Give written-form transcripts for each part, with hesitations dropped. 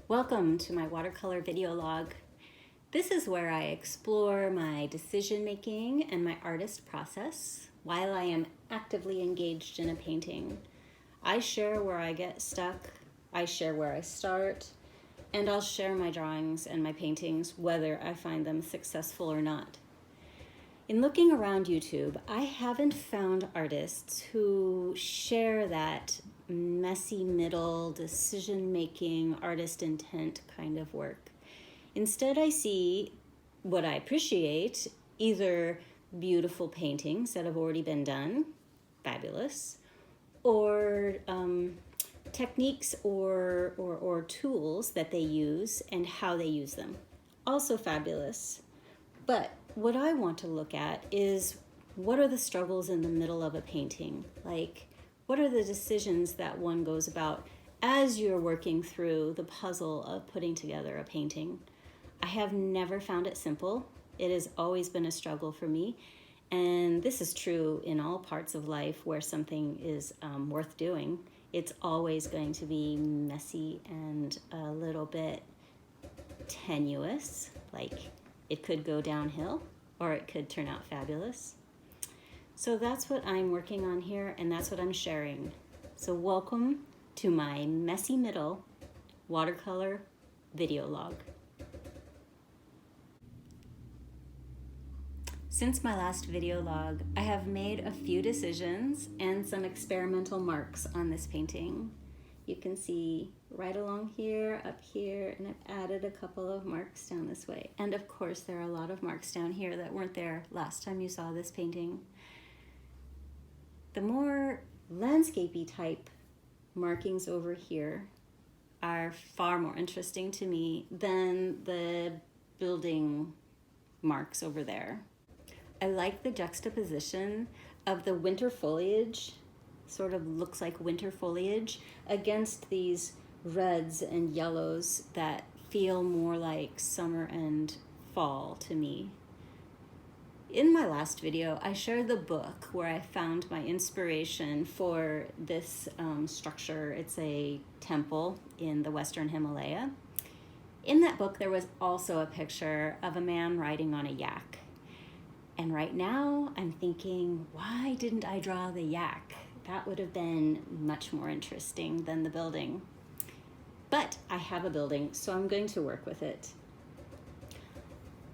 Welcome to my watercolor video log. This is where I explore my decision making and my artist process while I am actively engaged in a painting. I share where I get stuck, I share where I start, and I'll share my drawings and my paintings whether I find them successful or not. In looking around YouTube, I haven't found artists who share that messy middle, decision-making, artist intent kind of work. Instead, I see what I appreciate, either beautiful paintings that have already been done, fabulous, or techniques or tools that they use and how they use them, also fabulous. But what I want to look at is what are the struggles in the middle of a painting? Like, what are the decisions that one goes about as you're working through the puzzle of putting together a painting? I have never found it simple. It has always been a struggle for me. And this is true in all parts of life where something is worth doing. It's always going to be messy and a little bit tenuous. Like, it could go downhill or it could turn out fabulous. So that's what I'm working on here, and that's what I'm sharing. So welcome to my messy middle watercolor video log. Since my last video log, I have made a few decisions and some experimental marks on this painting. You can see right along here, up here, and I've added a couple of marks down this way. And of course, there are a lot of marks down here that weren't there last time you saw this painting. The more landscapey type markings over here are far more interesting to me than the building marks over there. I like the juxtaposition of the winter foliage, sort of looks like winter foliage, against these reds and yellows that feel more like summer and fall to me. In my last video, I shared the book where I found my inspiration for this structure. It's a temple in the Western Himalaya. In that book, there was also a picture of a man riding on a yak. And right now, I'm thinking, why didn't I draw the yak? That would have been much more interesting than the building. But I have a building, so I'm going to work with it.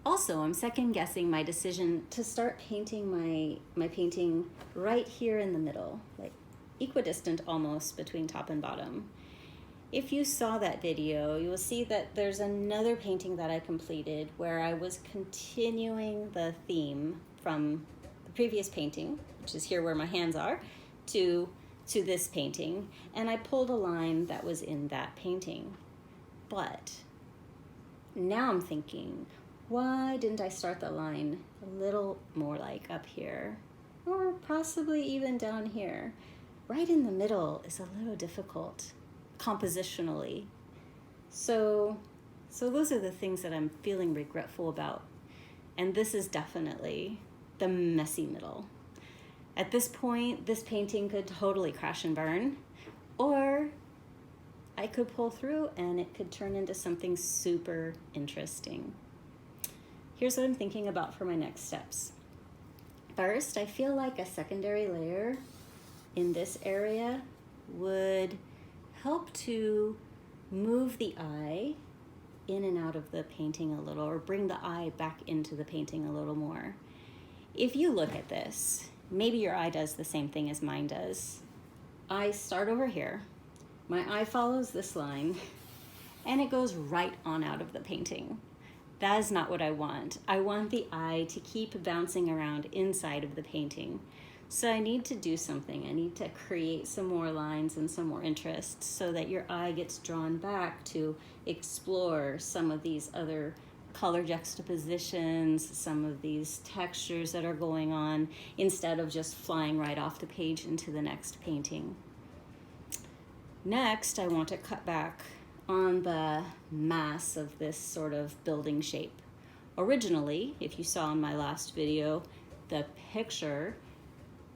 Also, I'm second guessing my decision to start painting my painting right here in the middle, like equidistant almost between top and bottom. If you saw that video, you will see that there's another painting that I completed where I was continuing the theme from the previous painting, which is here where my hands are, to this painting, and I pulled a line that was in that painting. But now I'm thinking, why didn't I start the line a little more like up here, or possibly even down here? Right in the middle is a little difficult compositionally. So those are the things that I'm feeling regretful about. And this is definitely the messy middle. At this point, this painting could totally crash and burn, or I could pull through and it could turn into something super interesting. Here's what I'm thinking about for my next steps. First, I feel like a secondary layer in this area would help to move the eye in and out of the painting a little, or bring the eye back into the painting a little more. If you look at this, maybe your eye does the same thing as mine does. I start over here, my eye follows this line, and it goes right on out of the painting. That is not what I want. I want the eye to keep bouncing around inside of the painting. So I need to do something. I need to create some more lines and some more interest so that your eye gets drawn back to explore some of these other color juxtapositions, some of these textures that are going on, instead of just flying right off the page into the next painting. Next, I want to cut back on the mass of this sort of building shape. Originally, if you saw in my last video, the picture,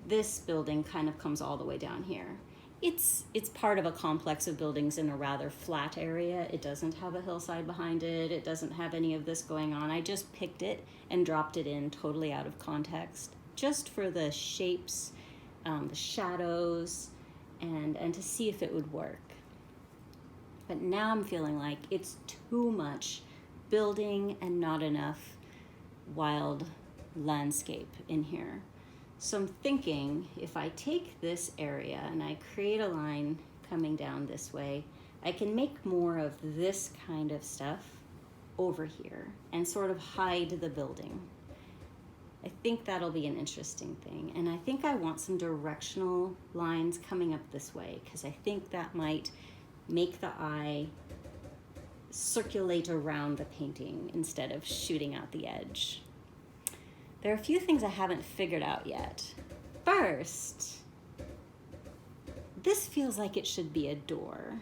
this building kind of comes all the way down here. it's part of a complex of buildings in a rather flat area. It doesn't have a hillside behind it. It doesn't have any of this going on. I just picked it and dropped it in totally out of context, just for the shapes, the shadows, and to see if it would work. But now I'm feeling like it's too much building and not enough wild landscape in here. So I'm thinking if I take this area and I create a line coming down this way, I can make more of this kind of stuff over here and sort of hide the building. I think that'll be an interesting thing. And I think I want some directional lines coming up this way, because I think that might make the eye circulate around the painting instead of shooting out the edge. There are a few things I haven't figured out yet. First, this feels like it should be a door.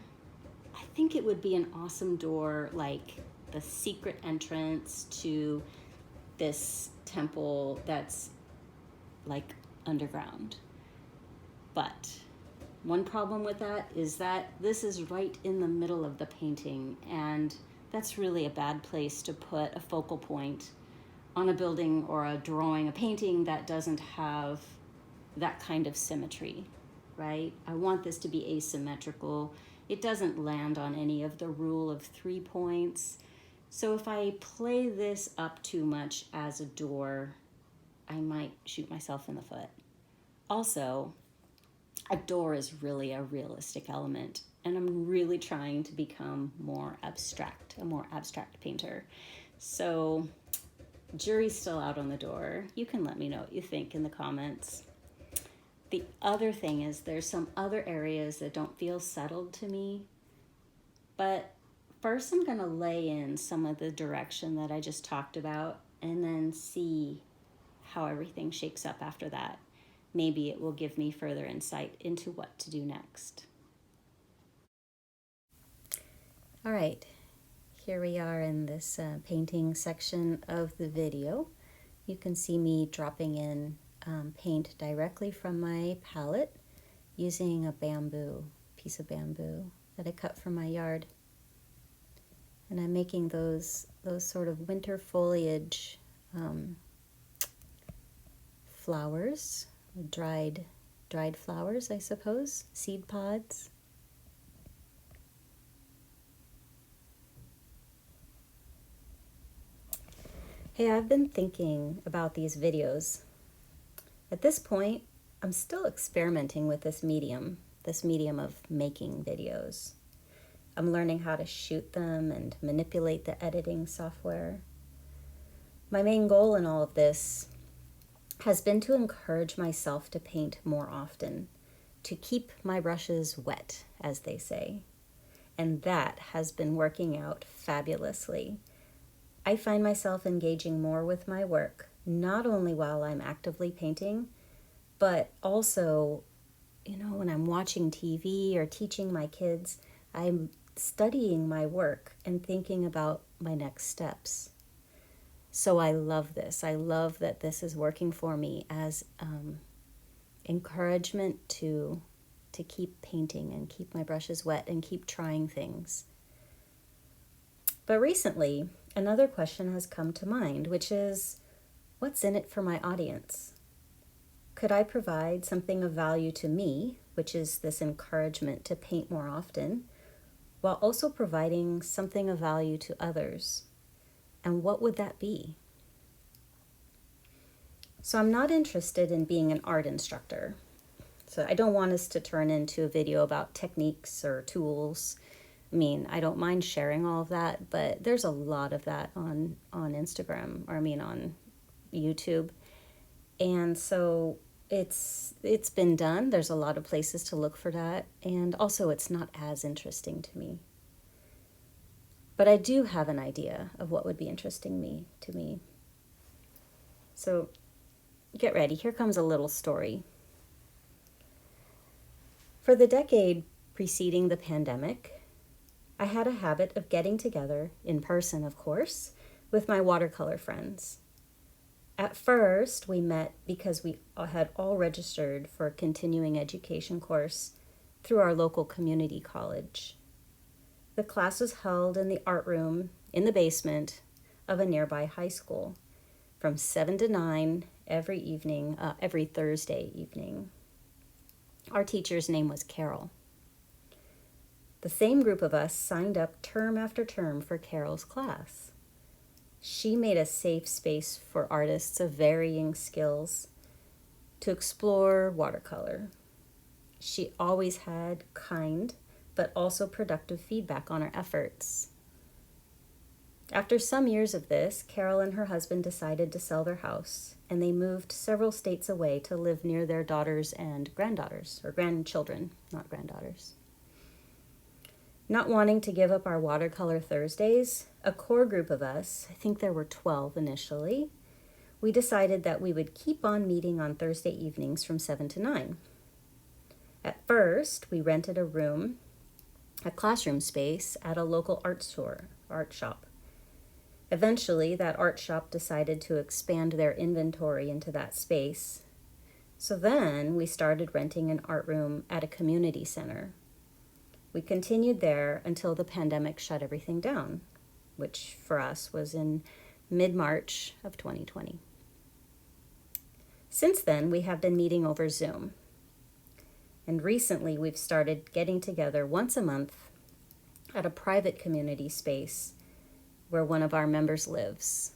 I think it would be an awesome door, like the secret entrance to this temple that's like underground. But one problem with that is that this is right in the middle of the painting, and that's really a bad place to put a focal point on a building or a drawing, a painting that doesn't have that kind of symmetry, right? I want this to be asymmetrical. It doesn't land on any of the rule of 3 points. So if I play this up too much as a door, I might shoot myself in the foot. Also, a door is really a realistic element, and I'm really trying to become more abstract, a more abstract painter. So jury's still out on the door. You can let me know what you think in the comments. The other thing is there's some other areas that don't feel settled to me, but first I'm gonna lay in some of the direction that I just talked about and then see how everything shakes up after that. Maybe it will give me further insight into what to do next. All right. Here we are in this painting section of the video. You can see me dropping in paint directly from my palette using a piece of bamboo that I cut from my yard. And I'm making those sort of winter foliage flowers, dried flowers, I suppose, seed pods. Hey, I've been thinking about these videos. At this point, I'm still experimenting with this medium of making videos. I'm learning how to shoot them and manipulate the editing software. My main goal in all of this has been to encourage myself to paint more often, to keep my brushes wet, as they say. And that has been working out fabulously. I find myself engaging more with my work, not only while I'm actively painting, but also, when I'm watching TV or teaching my kids, I'm studying my work and thinking about my next steps. So I love this. I love that this is working for me as encouragement to keep painting and keep my brushes wet and keep trying things. But recently, another question has come to mind, which is, what's in it for my audience? Could I provide something of value to me, which is this encouragement to paint more often, while also providing something of value to others? And what would that be? So I'm not interested in being an art instructor. So I don't want us to turn into a video about techniques or tools. I don't mind sharing all of that, but there's a lot of that on Instagram, on YouTube. And so it's been done. There's a lot of places to look for that. And also it's not as interesting to me. But I do have an idea of what would be interesting to me. So get ready. Here comes a little story. For the decade preceding the pandemic, I had a habit of getting together, in person of course, with my watercolor friends. At first, we met because we had all registered for a continuing education course through our local community college. The class was held in the art room in the basement of a nearby high school from 7 to 9 every evening, every Thursday evening. Our teacher's name was Carol. The same group of us signed up term after term for Carol's class. She made a safe space for artists of varying skills to explore watercolor. She always had kind but also productive feedback on our efforts. After some years of this, Carol and her husband decided to sell their house, and they moved several states away to live near their daughters and granddaughters, or grandchildren, not granddaughters. Not wanting to give up our watercolor Thursdays, a core group of us, I think there were 12 initially, we decided that we would keep on meeting on Thursday evenings from 7 to 9. At first, we rented a room, a classroom space at a local art shop. Eventually, that art shop decided to expand their inventory into that space. So then we started renting an art room at a community center. We continued there until the pandemic shut everything down, which for us was in mid-March of 2020. Since then, we have been meeting over Zoom. And recently, we've started getting together once a month at a private community space where one of our members lives.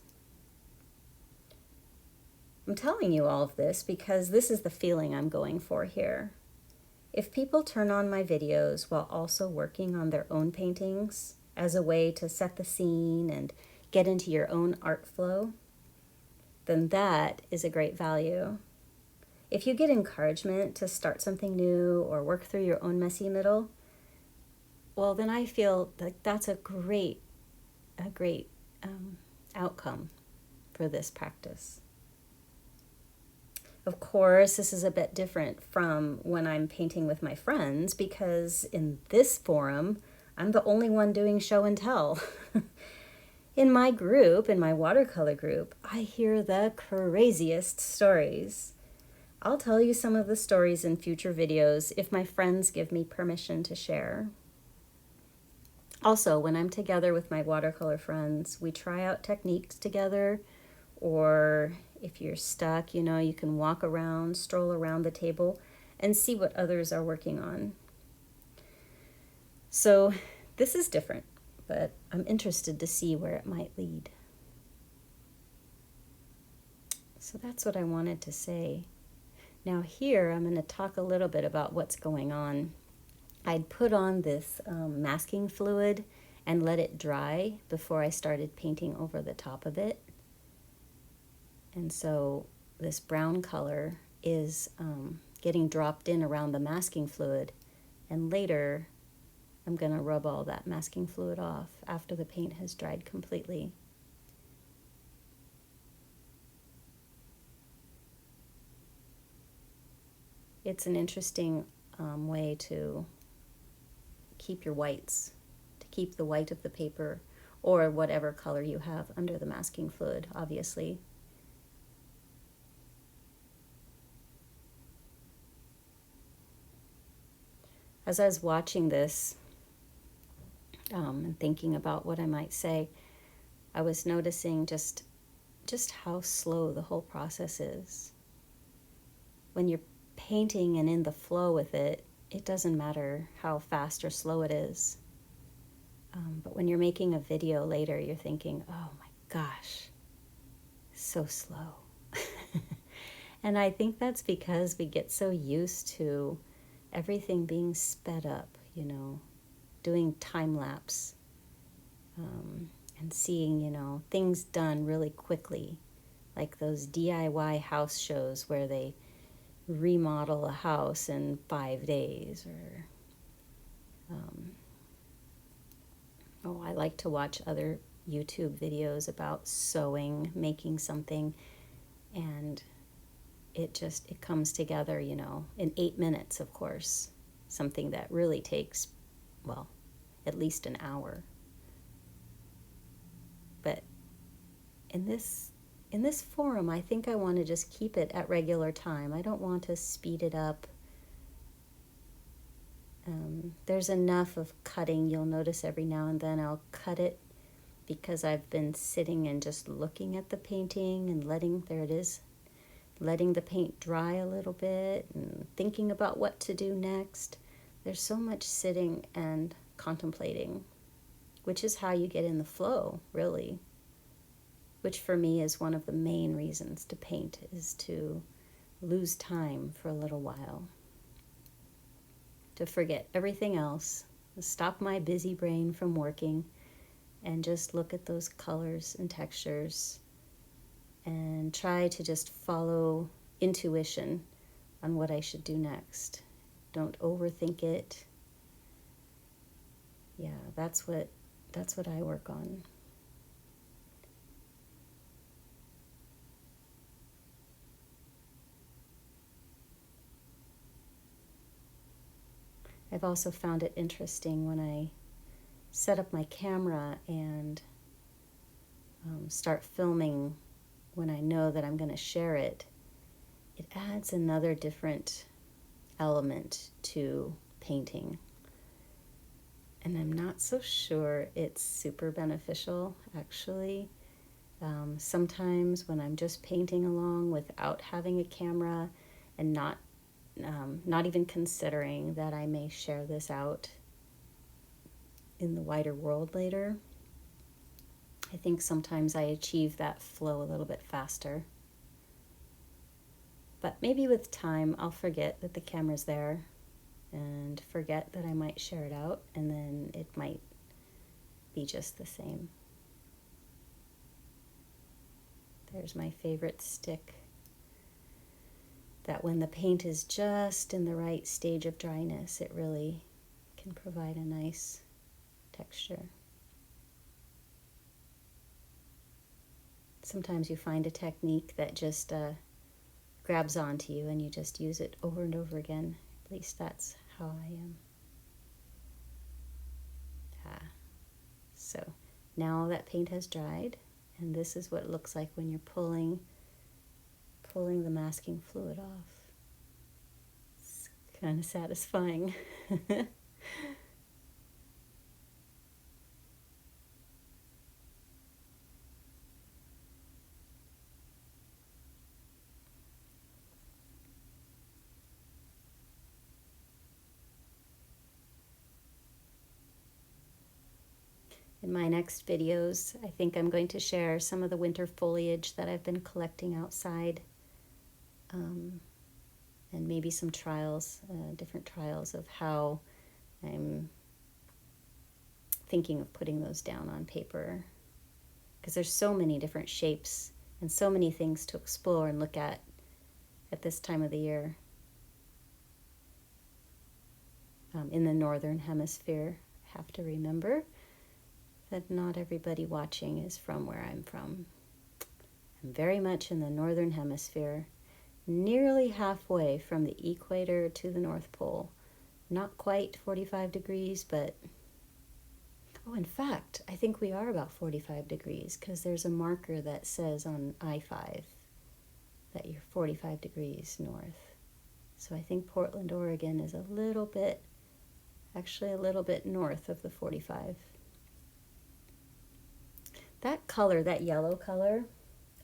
I'm telling you all of this because this is the feeling I'm going for here. If people turn on my videos while also working on their own paintings as a way to set the scene and get into your own art flow, then that is a great value. If you get encouragement to start something new or work through your own messy middle, well, then I feel that that's a great outcome for this practice. Of course, this is a bit different from when I'm painting with my friends because in this forum, I'm the only one doing show and tell. In my group, in my watercolor group, I hear the craziest stories. I'll tell you some of the stories in future videos if my friends give me permission to share. Also, when I'm together with my watercolor friends, we try out techniques together, or if you're stuck, you can walk around, stroll around the table, and see what others are working on. So this is different, but I'm interested to see where it might lead. So that's what I wanted to say. Now here, I'm going to talk a little bit about what's going on. I'd put on this masking fluid and let it dry before I started painting over the top of it. And so this brown color is getting dropped in around the masking fluid. And later, I'm going to rub all that masking fluid off after the paint has dried completely. It's an interesting way to keep your whites, to keep the white of the paper or whatever color you have under the masking fluid, obviously. As I was watching this and thinking about what I might say, I was noticing just how slow the whole process is. When you're painting and in the flow with it, it doesn't matter how fast or slow it is. But when you're making a video later, you're thinking, oh my gosh, so slow. And I think that's because we get so used to everything being sped up, doing time lapse and seeing, things done really quickly, like those DIY house shows where they remodel a house in 5 days, or I like to watch other YouTube videos about sewing, making something, and it comes together, in 8 minutes, of course, something that really takes, at least an hour. But in this forum, I think I want to just keep it at regular time. I don't want to speed it up. There's enough of cutting. You'll notice every now and then I'll cut it because I've been sitting and just looking at the painting and letting the paint dry a little bit and thinking about what to do next. There's so much sitting and contemplating, which is how you get in the flow, really. Which for me is one of the main reasons to paint, is to lose time for a little while. To forget everything else, stop my busy brain from working, and just look at those colors and textures and try to just follow intuition on what I should do next. Don't overthink it. Yeah, that's what I work on. I've also found it interesting when I set up my camera and start filming when I know that I'm going to share it. It adds another different element to painting. And I'm not so sure it's super beneficial, actually. Sometimes when I'm just painting along without having a camera and not even considering that I may share this out in the wider world later, I think sometimes I achieve that flow a little bit faster. But maybe with time I'll forget that the camera's there and forget that I might share it out, and then it might be just the same. There's my favorite stick, that when the paint is just in the right stage of dryness, it really can provide a nice texture. Sometimes you find a technique that just grabs onto you and you just use it over and over again. At least that's how I am. So now that paint has dried, and this is what it looks like when you're pulling the masking fluid off. It's kind of satisfying. In my next videos, I think I'm going to share some of the winter foliage that I've been collecting outside, and maybe some trials, different trials of how I'm thinking of putting those down on paper, because there's so many different shapes and so many things to explore and look at this time of the year. In the northern hemisphere, I have to remember that not everybody watching is from where I'm from. I'm very much in the northern hemisphere, nearly halfway from the equator to the North Pole. Not quite 45 degrees, but in fact, I think we are about 45 degrees, because there's a marker that says on I-5 that you're 45 degrees north. So I think Portland, Oregon is a little bit north of the 45. That color, that yellow color,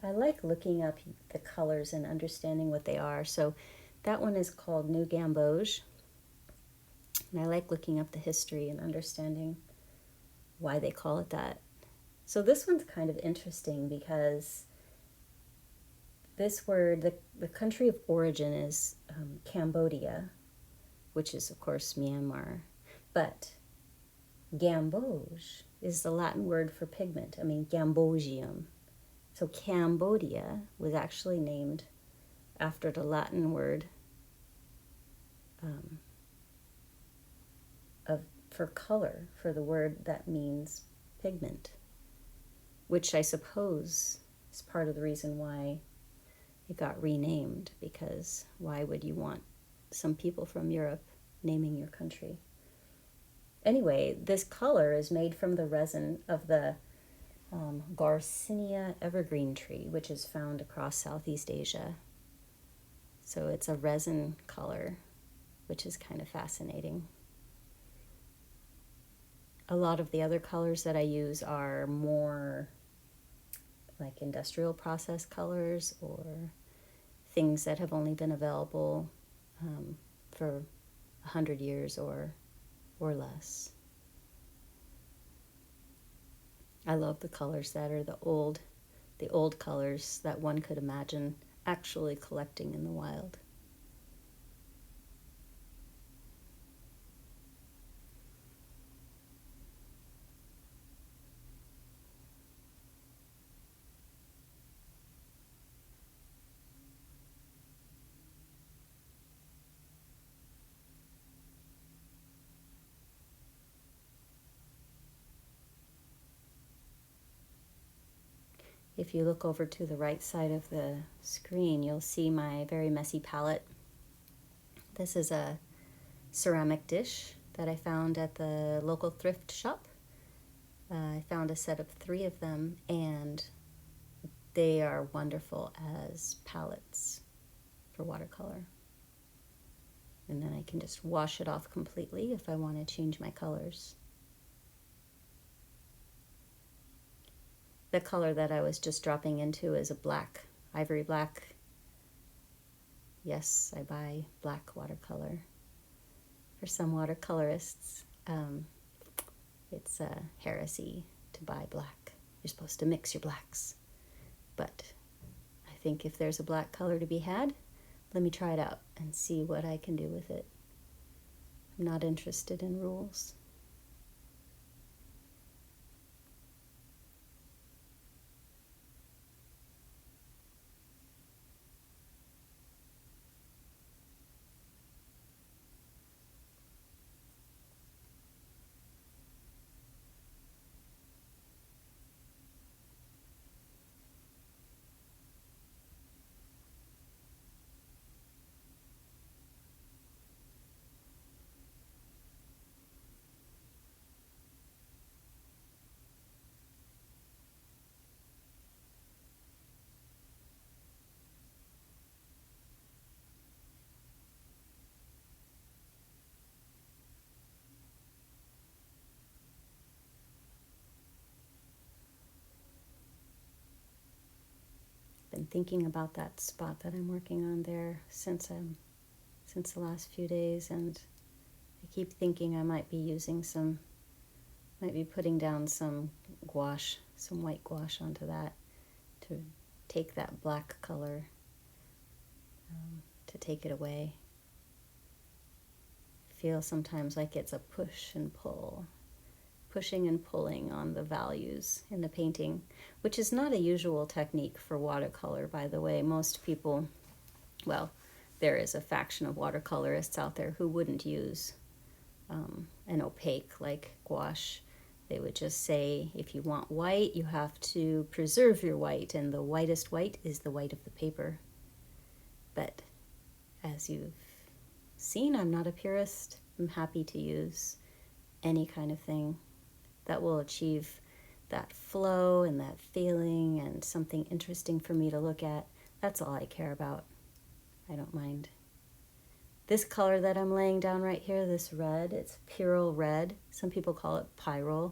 I like looking up the colors and understanding what they are. So that one is called New Gamboge. And I like looking up the history and understanding why they call it that. So this one's kind of interesting because this word, the country of origin is Cambodia, which is, of course, Myanmar. But gamboge is the Latin word for pigment. Gambogium. So Cambodia was actually named after the Latin word for color, for the word that means pigment, which I suppose is part of the reason why it got renamed, because why would you want some people from Europe naming your country? Anyway, this color is made from the resin of the Garcinia evergreen tree, which is found across Southeast Asia. So it's a resin color, which is kind of fascinating. A lot of the other colors that I use are more like industrial process colors or things that have only been available for 100 years or less. I love the colors that are the old colors that one could imagine actually collecting in the wild. If you look over to the right side of the screen, you'll see my very messy palette. This is a ceramic dish that I found at the local thrift shop. I found a set of 3 of them, and they are wonderful as palettes for watercolor. And then I can just wash it off completely if I want to change my colors. The color that I was just dropping into is a black, ivory black. Yes, I buy black watercolor. For some watercolorists, it's heresy to buy black. You're supposed to mix your blacks. But I think if there's a black color to be had, let me try it out and see what I can do with it. I'm not interested in rules. Been thinking about that spot that I'm working on there since the last few days, and I keep thinking I might be putting down some gouache, some white gouache onto that to take that black color, to take it away. I feel sometimes like it's a push and pull, pushing and pulling on the values in the painting, which is not a usual technique for watercolor, by the way. Most people, well, there is a faction of watercolorists out there who wouldn't use an opaque like gouache. They would just say, if you want white, you have to preserve your white, and the whitest white is the white of the paper. But as you've seen, I'm not a purist. I'm happy to use any kind of thing that will achieve that flow and that feeling and something interesting for me to look at. That's all I care about. I don't mind. This color that I'm laying down right here, this red, it's Pyrrole red. Some people call it Pyrrole.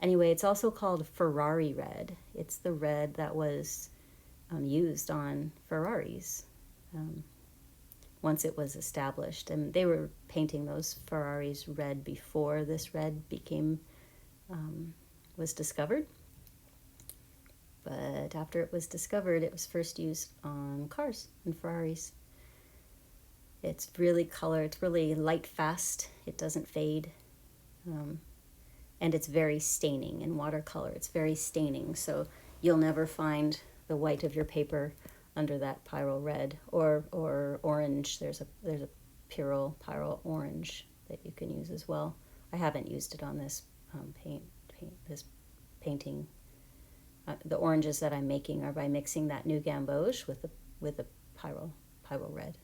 Anyway, it's also called Ferrari red. It's the red that was used on Ferraris once it was established. And they were painting those Ferraris red before this red was discovered. But after it was discovered, it was first used on cars and Ferraris. It's really it's really light fast. It doesn't fade. And it's very staining in watercolor. It's very staining, so you'll never find the white of your paper under that Pyrrole red or orange. There's a Pyrrole orange that you can use as well. I haven't used it on this this painting. The oranges that I'm making are by mixing that new gamboge with the Pyrrole red.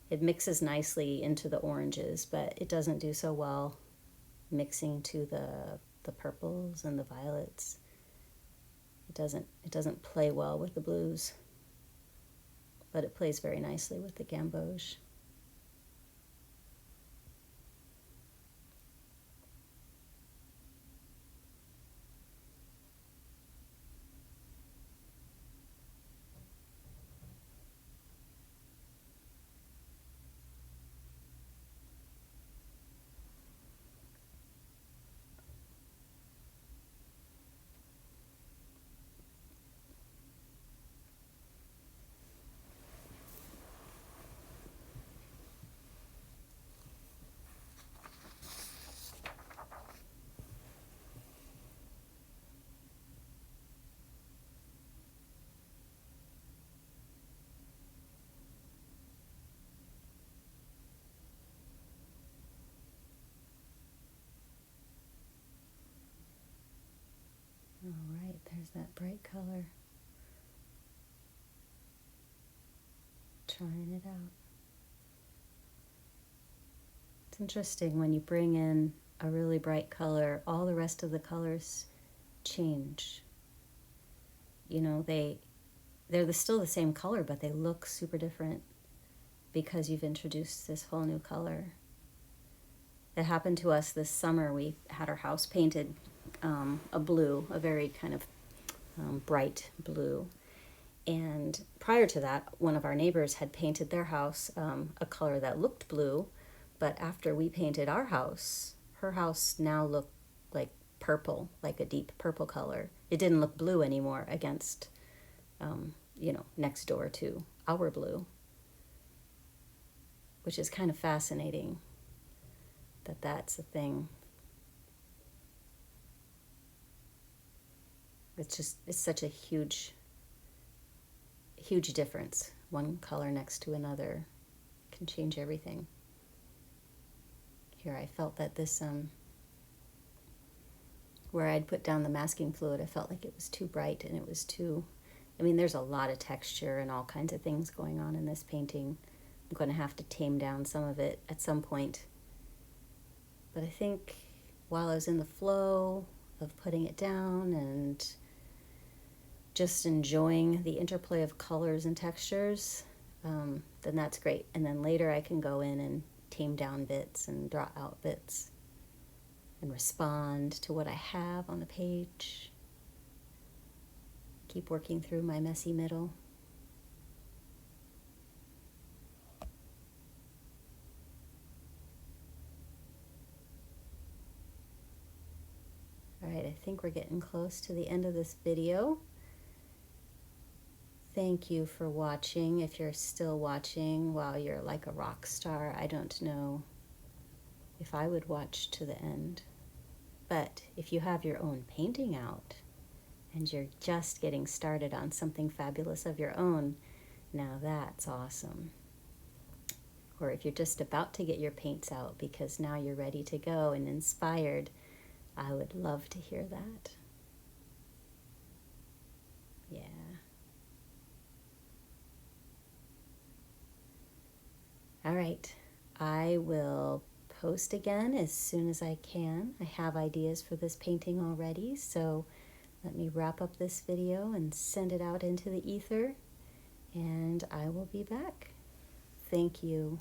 It mixes nicely into the oranges, but it doesn't do so well mixing to the purples and the violets. It doesn't play well with the blues, but it plays very nicely with the gamboge. There's that bright color. Trying it out. It's interesting when you bring in a really bright color, all the rest of the colors change. You know, they're still the same color, but they look super different because you've introduced this whole new color. It happened to us this summer. We had our house painted a blue, a very kind of bright blue. And prior to that, one of our neighbors had painted their house a color that looked blue, but after we painted our house, her house now looked like purple, like a deep purple color. It didn't look blue anymore against, next door to our blue, which is kind of fascinating that that's a thing. It's such a huge difference. One color next to another can change everything. Here I felt that this, where I'd put down the masking fluid, I felt like it was too bright and it was too, there's a lot of texture and all kinds of things going on in this painting. I'm going to have to tame down some of it at some point. But I think while I was in the flow of putting it down and just enjoying the interplay of colors and textures, then that's great. And then later I can go in and tame down bits and draw out bits and respond to what I have on the page. Keep working through my messy middle. All right, I think we're getting close to the end of this video. Thank you for watching. If you're still watching, wow, you're like a rock star. I don't know if I would watch to the end. But if you have your own painting out and you're just getting started on something fabulous of your own, now that's awesome. Or if you're just about to get your paints out because now you're ready to go and inspired, I would love to hear that. Yeah. All right, I will post again as soon as I can. I have ideas for this painting already, so let me wrap up this video and send it out into the ether, and I will be back. Thank you.